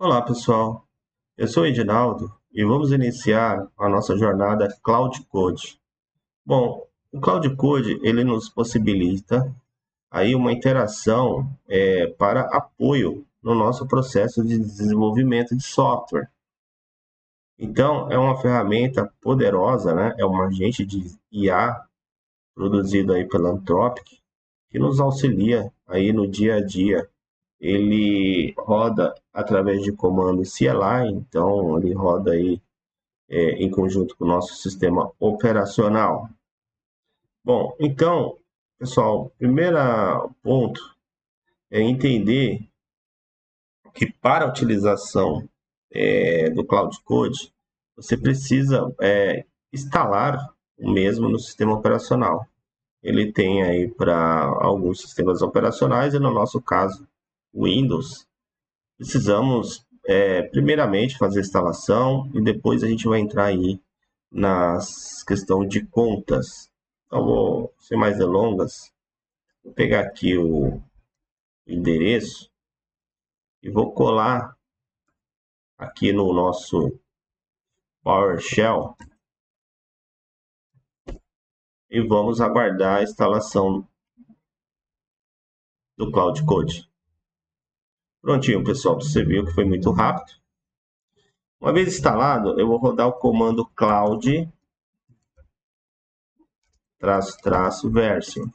Olá, pessoal. Eu sou o Edinaldo e vamos iniciar a nossa jornada Cloud Code. Bom, o Cloud Code ele nos possibilita aí uma interação para apoio no nosso processo de desenvolvimento de software. Então, é uma ferramenta poderosa, né? É um agente de IA produzido aí pela Anthropic que nos auxilia aí no dia a dia. Ele roda através de comando CLI, então ele roda aí em conjunto com o nosso sistema operacional. Bom, então, pessoal, primeiro ponto é entender que para a utilização do Cloud Code, você precisa instalar o mesmo no sistema operacional. Ele tem aí para alguns sistemas operacionais e no nosso caso, Windows, precisamos primeiramente fazer a instalação e depois a gente vai entrar aí nas questão de contas. Então, vou sem mais delongas, vou pegar aqui o endereço e vou colar aqui no nosso PowerShell e vamos aguardar a instalação do Cloud Code. Prontinho, pessoal, você viu que foi muito rápido. Uma vez instalado, eu vou rodar o comando cloud version.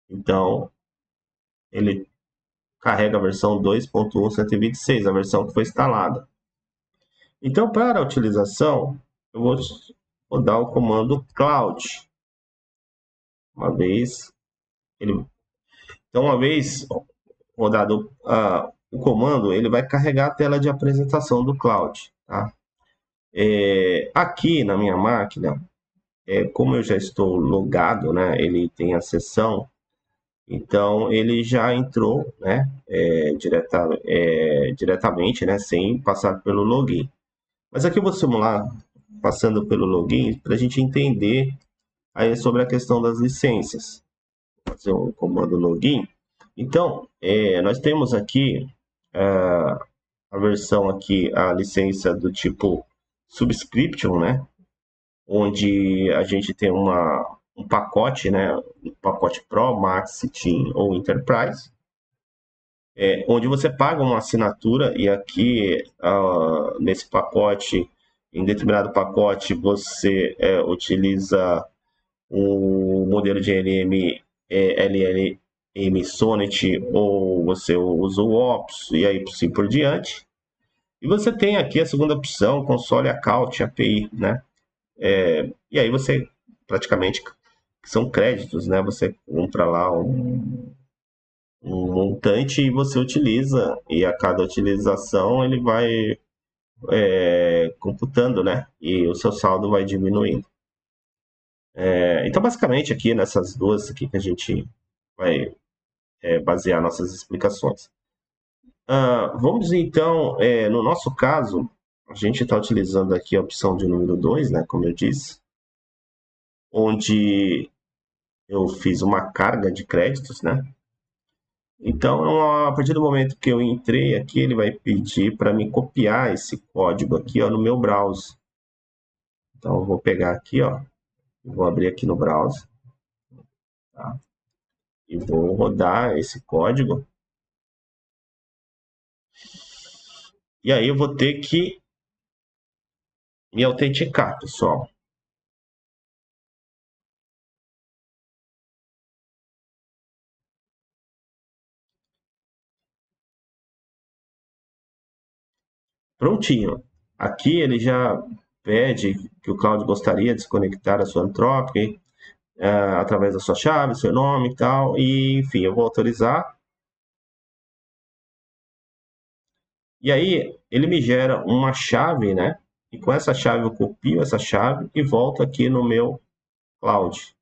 Então, ele carrega a versão 2.1.126, a versão que foi instalada. Então, para a utilização, eu vou rodar o comando cloud. Uma vez rodado o comando, ele vai carregar a tela de apresentação do cloud. Tá? Aqui na minha máquina, como eu já estou logado, né, ele tem a sessão, então ele já entrou, né, diretamente, né, sem passar pelo login. Mas aqui eu vou simular passando pelo login para a gente entender aí sobre a questão das licenças. Vou fazer um comando login. Então, nós temos aqui a versão aqui, a licença do tipo subscription, né? Onde a gente tem um pacote, né? Um pacote Pro, Max, Team ou Enterprise. Onde você paga uma assinatura e aqui nesse pacote, em determinado pacote, você utiliza o modelo de LLM Sonnet ou você usa o Ops e aí assim por diante. E você tem aqui a segunda opção, console account API, né? E aí você praticamente são créditos, né? Você compra lá um montante e você utiliza, e a cada utilização ele vai computando, né? E o seu saldo vai diminuindo. Então, basicamente, aqui nessas duas aqui que a gente vai basear nossas explicações. Vamos então, no nosso caso, a gente está utilizando aqui a opção de número 2, né? Como eu disse, onde eu fiz uma carga de créditos, né? Então, a partir do momento que eu entrei aqui, ele vai pedir para me copiar esse código aqui, ó, no meu browser. Então, eu vou pegar aqui, ó, vou abrir aqui no browser, tá? E vou rodar esse código. E aí eu vou ter que me autenticar, pessoal. Prontinho. Aqui ele já pede que o Cloud gostaria de se conectar à sua Anthropic através da sua chave, seu nome e tal. E, enfim, eu vou autorizar. E aí ele me gera uma chave, né? E com essa chave eu copio essa chave e volto aqui no meu Cloud.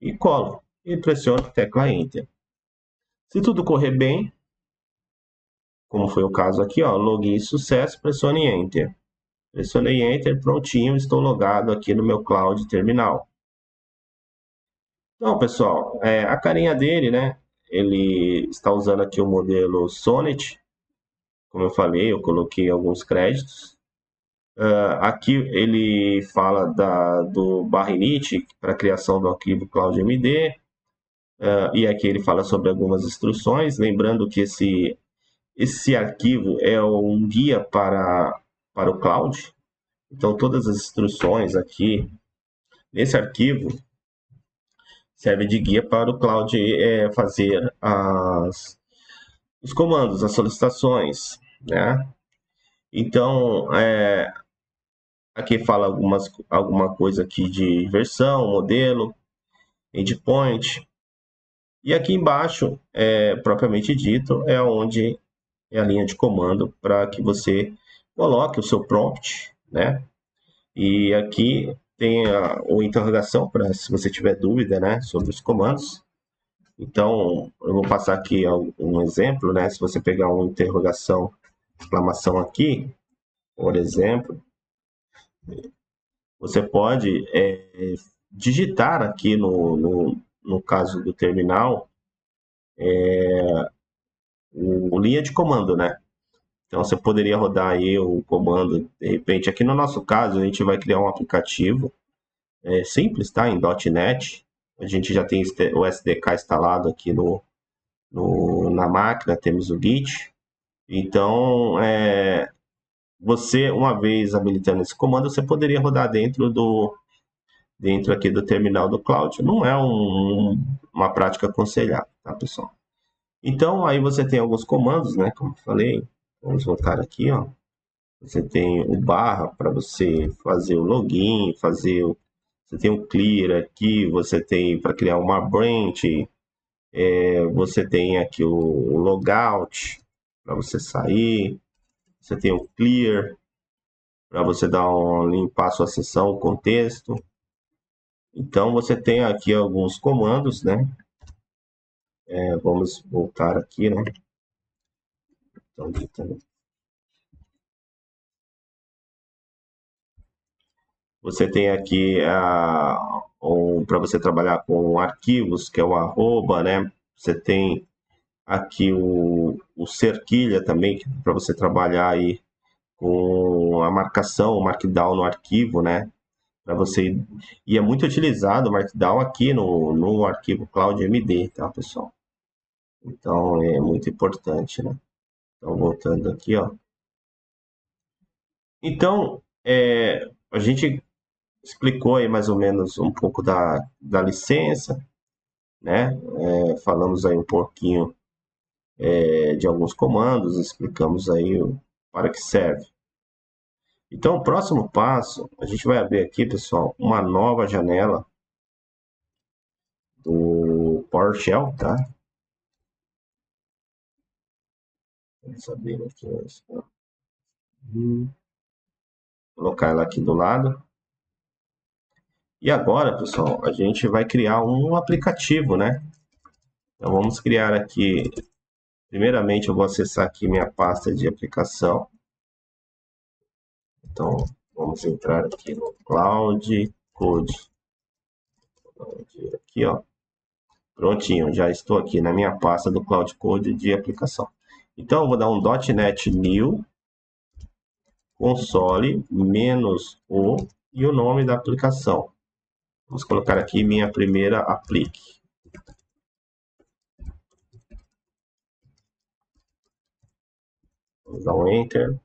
E colo. E pressiono a tecla Enter. Se tudo correr bem, como foi o caso aqui, ó, login sucesso, pressione Enter. Pressionei Enter, prontinho, estou logado aqui no meu Cloud Terminal. Então, pessoal, a carinha dele, né? ele está usando aqui o modelo Sonnet, como eu falei, eu coloquei alguns créditos. Aqui ele fala do Barrinit para a criação do arquivo CloudMD, e aqui ele fala sobre algumas instruções, lembrando que esse arquivo é um guia para o cloud, então todas as instruções aqui nesse arquivo serve de guia para o cloud fazer os comandos, as solicitações, né? Então, aqui fala alguma coisa aqui de versão, modelo, endpoint. E aqui embaixo, propriamente dito, é onde é a linha de comando para que você coloque o seu prompt, né? E aqui tem o interrogação para se você tiver dúvida, né, sobre os comandos. Então, eu vou passar aqui um exemplo, né? Se você pegar uma interrogação, exclamação aqui, por exemplo, você pode digitar aqui no caso do terminal o linha de comando, né? Então você poderia rodar aí o comando, de repente, aqui no nosso caso, a gente vai criar um aplicativo simples, tá? Em .NET. A gente já tem o SDK instalado aqui na máquina, temos o Git. Então, você, uma vez habilitando esse comando, você poderia rodar dentro aqui do terminal do cloud. Não é uma prática aconselhável, tá, pessoal? Então, aí você tem alguns comandos, né? Como eu falei, vamos voltar aqui, ó. Você tem o barra para você fazer o login, você tem o clear aqui, você tem para criar uma branch, você tem aqui o logout para você sair, você tem o clear para você limpar a sua sessão, o contexto. Então você tem aqui alguns comandos, né? Vamos voltar aqui, né? Então, você tem aqui para você trabalhar com arquivos, que é o arroba, né? Você tem aqui o cerquilha também, para você trabalhar aí com a marcação, o markdown no arquivo, né? Para você. E é muito utilizado o markdown aqui no arquivo CloudMD, tá, pessoal? Então é muito importante, né? Então, voltando aqui, ó. Então, a gente explicou aí mais ou menos um pouco da licença, né? Falamos aí um pouquinho de alguns comandos, explicamos aí para que serve. Então, o próximo passo, a gente vai abrir aqui, pessoal, uma nova janela do PowerShell, tá? Vamos abrir aqui, colocar ela aqui do lado. E agora, pessoal, a gente vai criar um aplicativo, né? Então, vamos criar aqui. Primeiramente, eu vou acessar aqui minha pasta de aplicação. Então, vamos entrar aqui no Cloud Code. Aqui, ó. Prontinho, já estou aqui na minha pasta do Cloud Code de aplicação. Então, eu vou dar um .NET New console -o e o nome da aplicação. Vamos colocar aqui minha primeira applique. Vamos dar um Enter.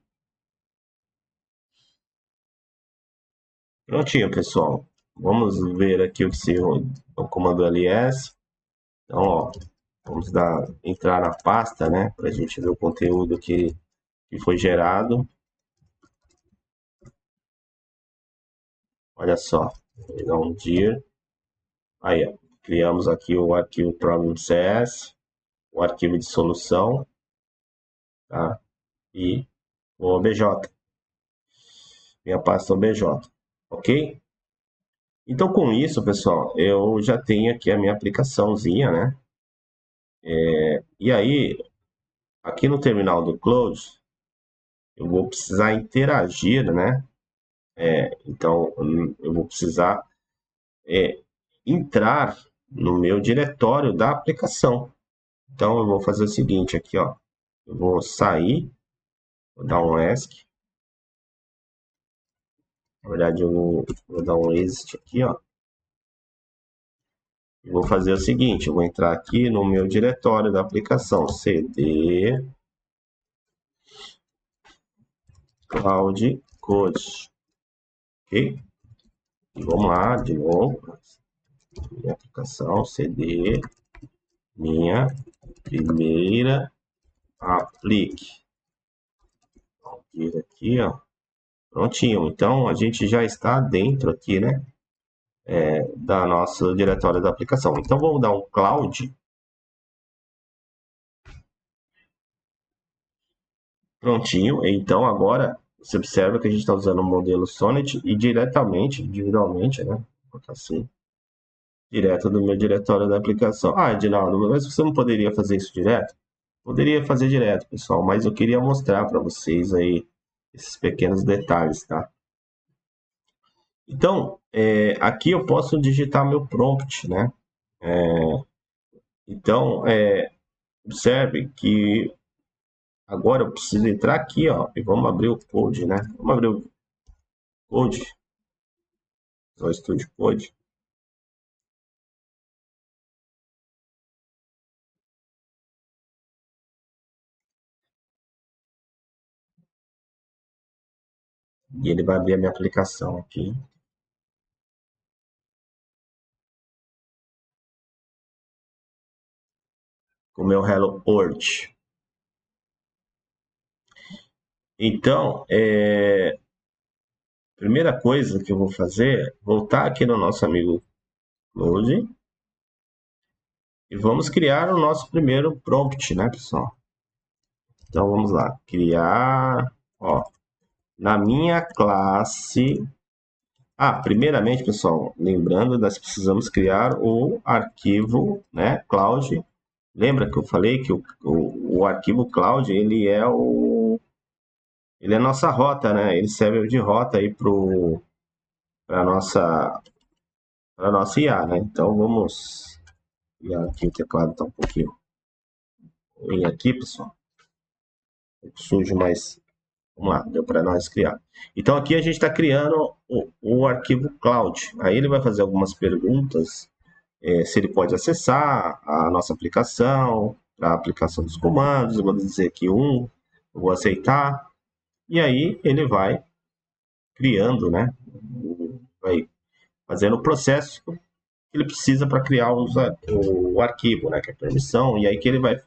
Prontinho, pessoal. Vamos ver aqui o comando ls. Então, ó, vamos entrar na pasta, né, para a gente ver o conteúdo que foi gerado. Olha só, vou dar um dir. Aí, ó, criamos aqui o arquivo problem.cs, o arquivo de solução, tá? E o obj, minha pasta obj, ok? Então, com isso, pessoal, eu já tenho aqui a minha aplicaçãozinha, né? E aí, aqui no terminal do Close, eu vou precisar interagir, né? Então, eu vou precisar entrar no meu diretório da aplicação. Então eu vou fazer o seguinte aqui, ó. Eu vou sair, vou dar um ESC. Na verdade, eu vou dar um exit aqui, ó. E vou fazer o seguinte, eu vou entrar aqui no meu diretório da aplicação, cd cloud code, ok? E vamos lá, de novo, minha aplicação, cd, minha primeira aplique. Vou aqui, ó. Prontinho. Então, a gente já está dentro aqui, né? Da nossa diretório da aplicação. Então, vamos dar um cloud. Prontinho. Então, agora, você observa que a gente está usando o modelo Sonnet e diretamente, individualmente, né? Vou botar assim, direto do meu diretório da aplicação. Ah, Edinaldo, mas você não poderia fazer isso direto? Poderia fazer direto, pessoal, mas eu queria mostrar para vocês aí esses pequenos detalhes, tá? Então, aqui eu posso digitar meu prompt, né? Então, observe que agora eu preciso entrar aqui, ó, e vamos abrir o code, né? Vamos abrir o code, o Studio Code, e ele vai abrir a minha aplicação aqui, com o meu Hello World. Então, primeira coisa que eu vou fazer é voltar aqui no nosso amigo Close e vamos criar o nosso primeiro prompt, né, pessoal? Então vamos lá, criar, ó, na minha classe. Ah, primeiramente, pessoal, lembrando, nós precisamos criar o arquivo, né, Cloud. Lembra que eu falei que o arquivo Cloud, ele é a nossa rota, né? Ele serve de rota aí para nossa para nossa IA, né? Então vamos criar aqui o teclado tá um pouquinho ruim aqui, pessoal. Um pouco sujo, mas vamos lá, deu para nós criar. Então aqui a gente está criando o arquivo Cloud. Aí ele vai fazer algumas perguntas, se ele pode acessar a nossa aplicação, a aplicação dos comandos. Eu vou dizer que eu vou aceitar. E aí ele vai criando, né? Vai fazendo o processo que ele precisa para criar o arquivo, né? Que é a permissão. E aí que ele vai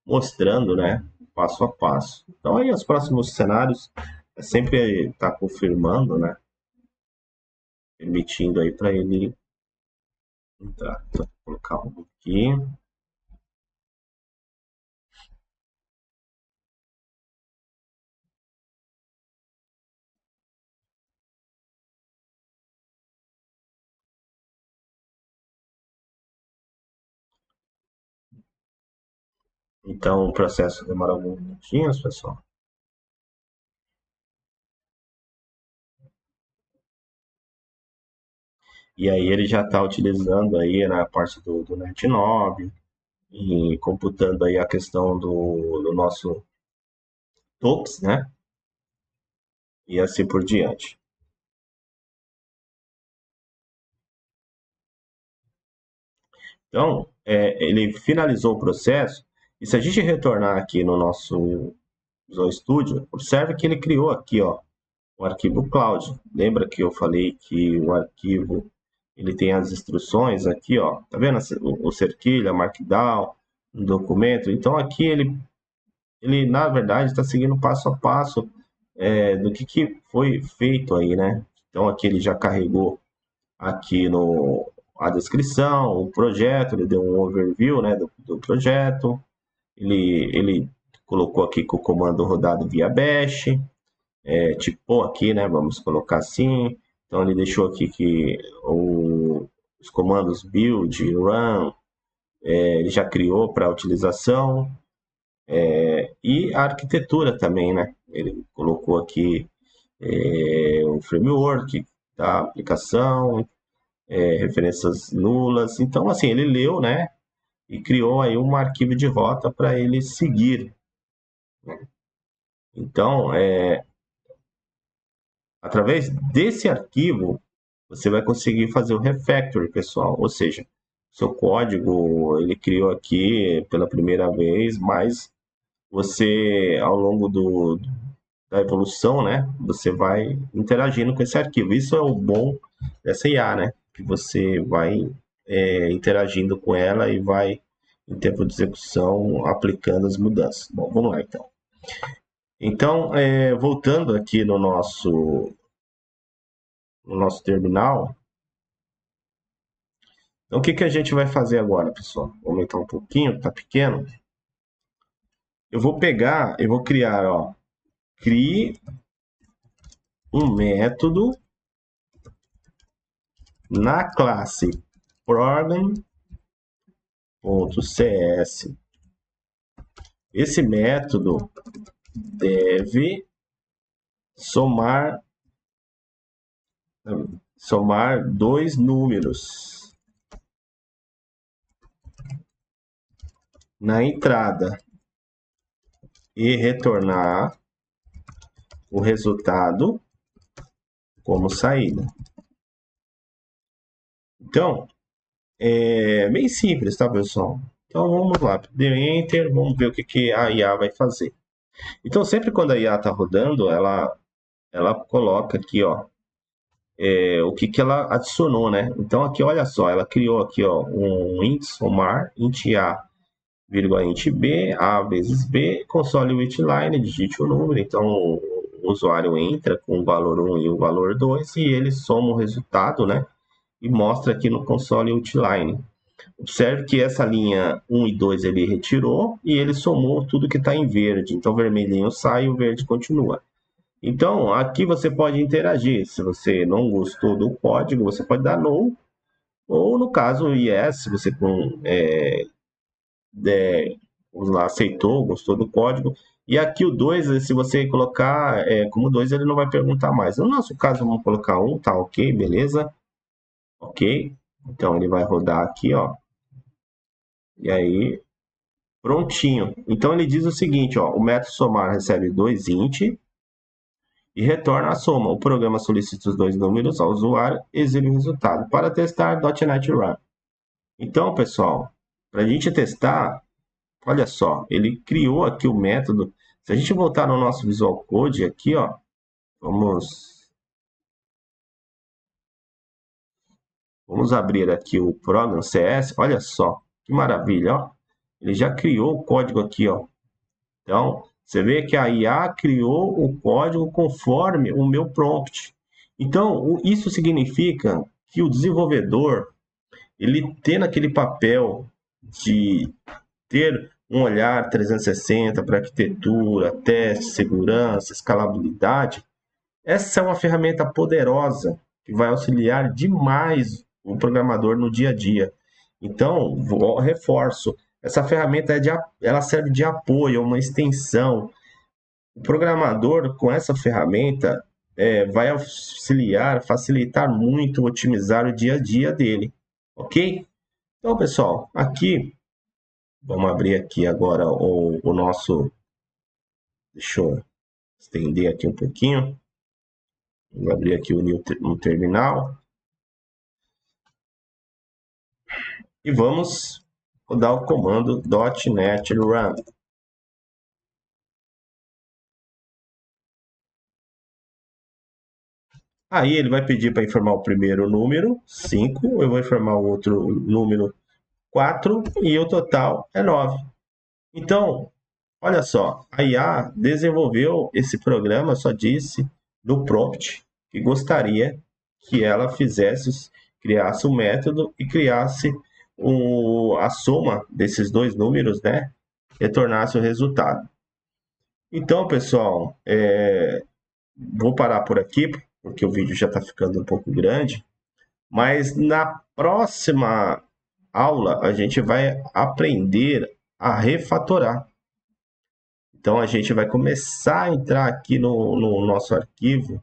mostrando, né? Passo a passo. Então aí os próximos cenários é sempre estar confirmando, né? Permitindo aí para ele entrar. Então, vou colocar um aqui. Então o processo demora alguns minutinhos, pessoal. E aí ele já está utilizando aí na parte do Net9 e computando aí a questão do nosso TOPS, né? E assim por diante. Então, ele finalizou o processo. E se a gente retornar aqui no nosso Visual Studio, observe que ele criou aqui, ó, o arquivo Cloud. Lembra que eu falei que o arquivo ele tem as instruções aqui, ó. Tá vendo o cerquilho, a Markdown, o documento? Então aqui ele na verdade está seguindo passo a passo do que foi feito aí, né? Então aqui ele já carregou aqui no a descrição, o projeto, ele deu um overview, né, do projeto. Ele colocou aqui com o comando rodado via bash, tipou aqui, né, vamos colocar assim. Então ele deixou aqui que os comandos build, run, ele já criou para utilização. E a arquitetura também, né? Ele colocou aqui o framework da aplicação, referências nulas. Então, assim, ele leu, né? e criou aí um arquivo de rota para ele seguir. Então, através desse arquivo, você vai conseguir fazer o refactor, pessoal. Ou seja, seu código ele criou aqui pela primeira vez, mas você, ao longo da evolução, né, você vai interagindo com esse arquivo. Isso é o bom dessa IA, né? Que você vai interagindo com ela e vai, em tempo de execução, aplicando as mudanças. Bom, vamos lá então. Então, voltando aqui no nosso terminal, então o que a gente vai fazer agora, pessoal? Vou aumentar um pouquinho, tá pequeno. Eu vou pegar, eu vou criar, ó, crie um método na classe program.cs. Esse método deve somar dois números na entrada e retornar o resultado como saída. Então, é bem simples, tá, pessoal? Então, vamos lá. Dê Enter, vamos ver o que a IA vai fazer. Então, sempre quando a IA está rodando, ela coloca aqui, ó, o que ela adicionou, né? Então, aqui, olha só, ela criou aqui, ó, um int somar, int A, vírgula int B, A vezes B, console with line, digite o número. Então, o usuário entra com o valor 1 e o valor 2 e ele soma o resultado, né? E mostra aqui no console outline. Observe que essa linha 1 e 2 ele retirou e ele somou tudo que está em verde. Então, o vermelhinho sai e o verde continua. Então, aqui você pode interagir. Se você não gostou do código, você pode dar no, ou no caso, yes, se você vamos lá, aceitou, gostou do código. E aqui o 2, se você colocar como 2, ele não vai perguntar mais. No nosso caso, vamos colocar 1, tá ok, beleza? Ok. Então, ele vai rodar aqui, ó. E aí, prontinho. Então, ele diz o seguinte, ó. O método somar recebe 2 int e retorna a soma. O programa solicita os dois números ao usuário e exibe o resultado. Para testar, .NET Run. Então, pessoal, para a gente testar, olha só, ele criou aqui o método. Se a gente voltar no nosso Visual Code aqui, ó, vamos abrir aqui o Program CS. Olha só, que maravilha, ó. Ele já criou o código aqui, ó. Então, você vê que a IA criou o código conforme o meu prompt. Então, isso significa que o desenvolvedor, ele tendo aquele papel de ter um olhar 360 para arquitetura, teste, segurança, escalabilidade, essa é uma ferramenta poderosa que vai auxiliar demais o programador no dia a dia. Então, reforço, essa ferramenta ela serve de apoio, uma extensão. O programador, com essa ferramenta, vai auxiliar, facilitar muito, otimizar o dia a dia dele, ok? Então, pessoal, aqui, vamos abrir aqui agora o nosso, deixa eu estender aqui um pouquinho, vou abrir aqui no terminal, e vamos rodar o comando .NET Run. Aí ele vai pedir para informar o primeiro número, 5, eu vou informar o outro número, 4, e o total é 9. Então, olha só, a IA desenvolveu esse programa, só disse no prompt que gostaria que ela criasse um método e criasse a soma desses dois números, né? Retornasse o resultado. Então, pessoal, vou parar por aqui, porque o vídeo já está ficando um pouco grande, mas na próxima aula a gente vai aprender a refatorar. Então a gente vai começar a entrar aqui no nosso arquivo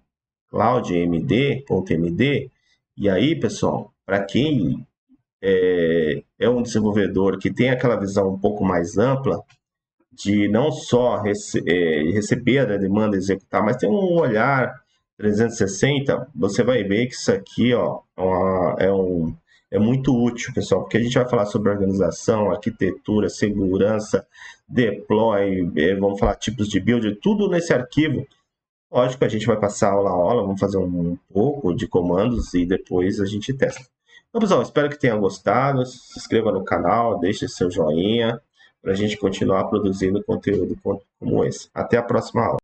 cloudmd.md, e aí, pessoal, para quem é um desenvolvedor que tem aquela visão um pouco mais ampla de não só receber a demanda e executar, mas ter um olhar 360, você vai ver que isso aqui, ó, é muito útil, pessoal, porque a gente vai falar sobre organização, arquitetura, segurança, deploy, vamos falar tipos de build, tudo nesse arquivo. Lógico, a gente vai passar aula a aula, vamos fazer um pouco de comandos e depois a gente testa. Então, pessoal, espero que tenham gostado. Se inscreva no canal, deixe seu joinha para a gente continuar produzindo conteúdo como esse. Até a próxima aula.